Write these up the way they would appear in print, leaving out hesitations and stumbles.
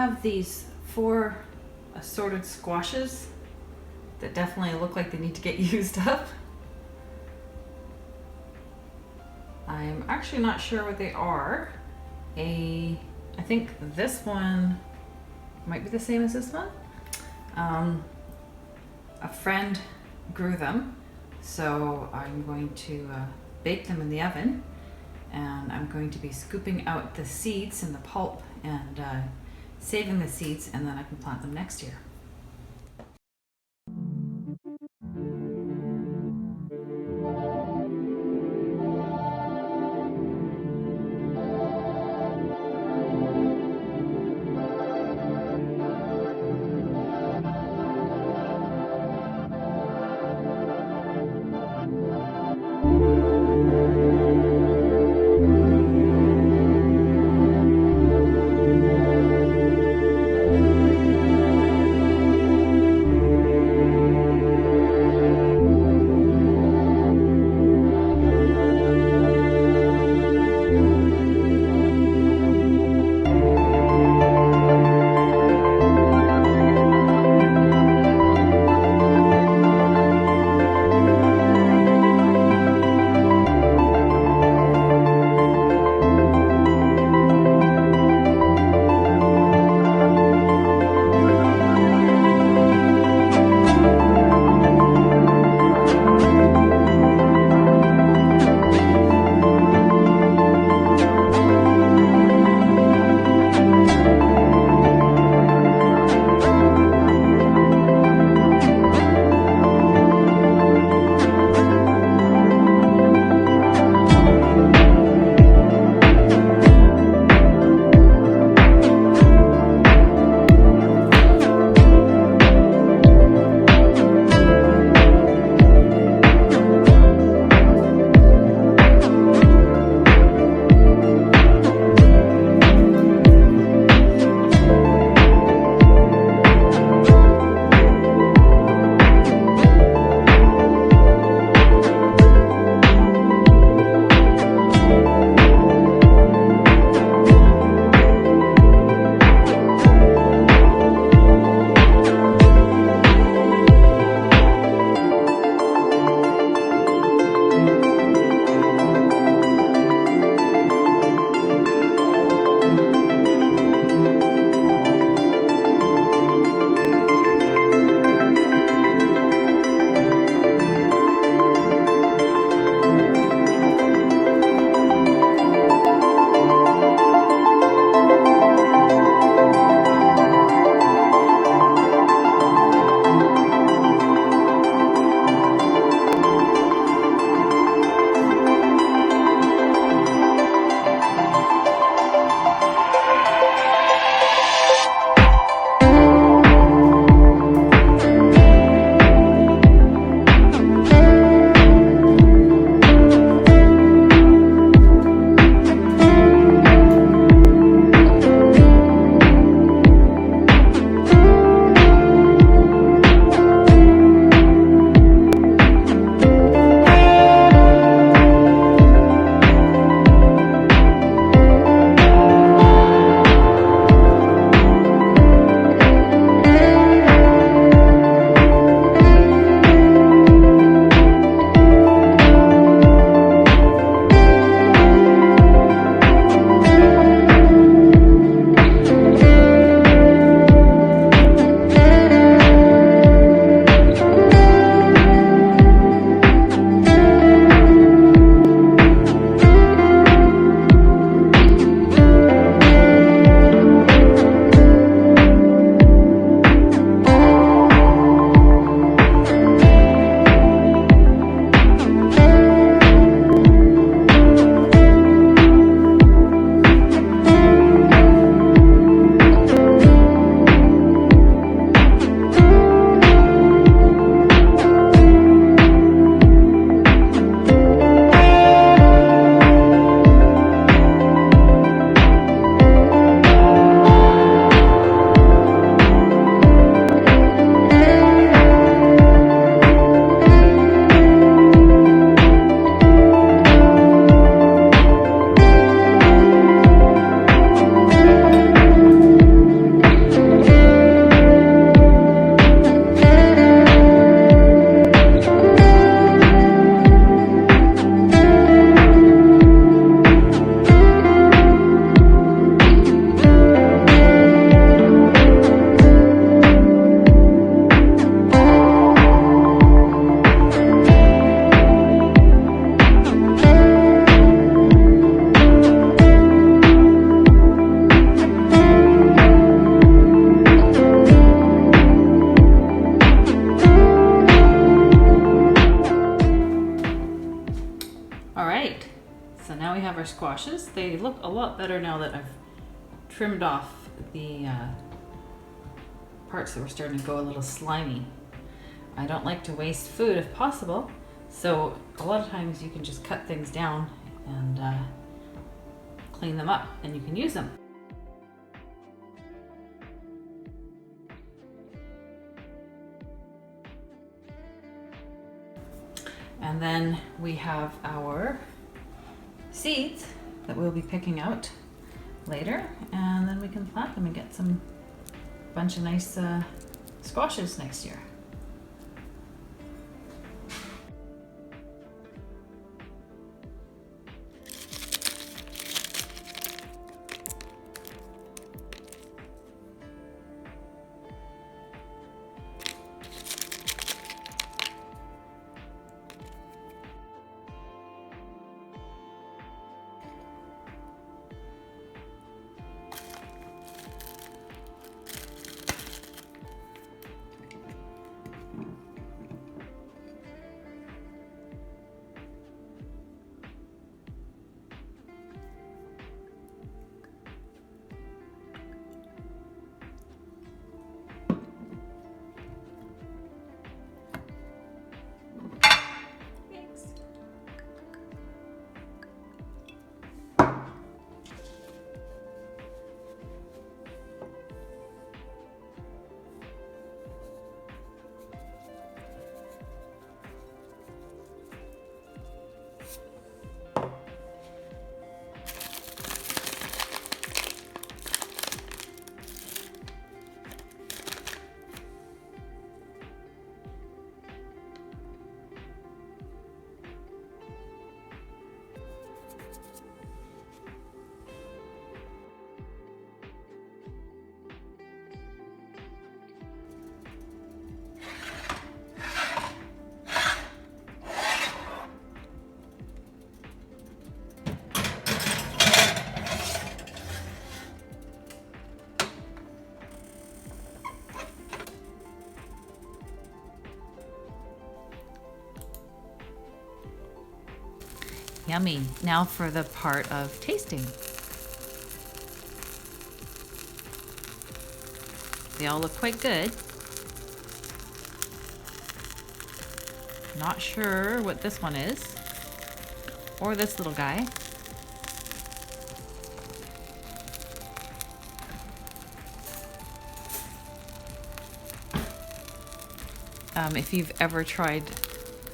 have these 4 assorted squashes that definitely look like they need to get used up. I'm actually not sure what they are. I think this one might be the same as this one. A friend grew them, so I'm going to bake them in the oven, and I'm going to be scooping out the seeds and the pulp and saving the seeds, and then I can plant them next year. squashes. They look a lot better now that I've trimmed off the parts that were starting to go a little slimy. I don't like to waste food if possible, so a lot of times you can just cut things down and clean them up and you can use them. And then we have our seeds that we'll be picking out later, and then we can plant them and get some bunch of nice squashes next year. Yummy. Now for the part of tasting. They all look quite good. Not sure what this one is, or this little guy. If you've ever tried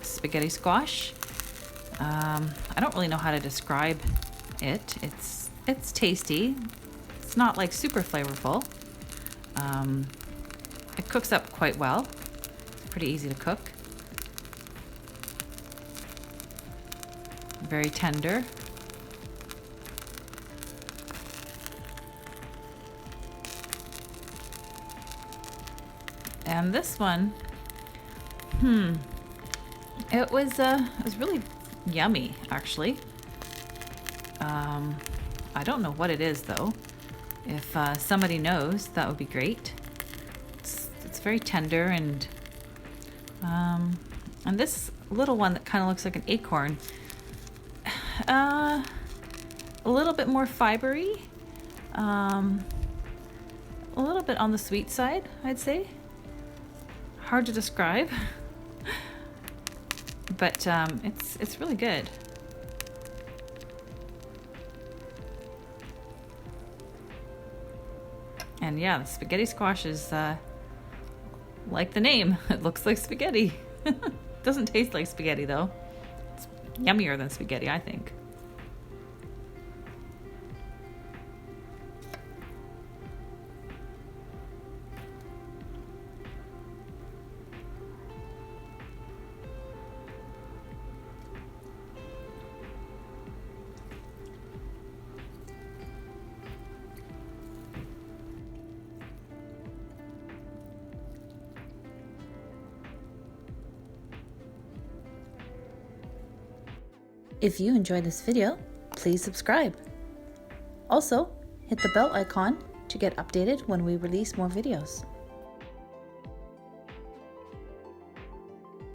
spaghetti squash, I don't really know how to describe it. It's tasty. It's not like super flavorful. It cooks up quite well. It's pretty easy to cook. Very tender. And this one, it was really yummy, actually. I don't know what it is though. If somebody knows, that would be great. It's very tender, and this little one that kind of looks like an acorn, a little bit more fibery, a little bit on the sweet side, I'd say. Hard to describe, but it's really good. And yeah, the spaghetti squash is like the name. It looks like spaghetti. Doesn't taste like spaghetti though. It's yummier than spaghetti, I think. If you enjoyed this video, please subscribe. Also, hit the bell icon to get updated when we release more videos.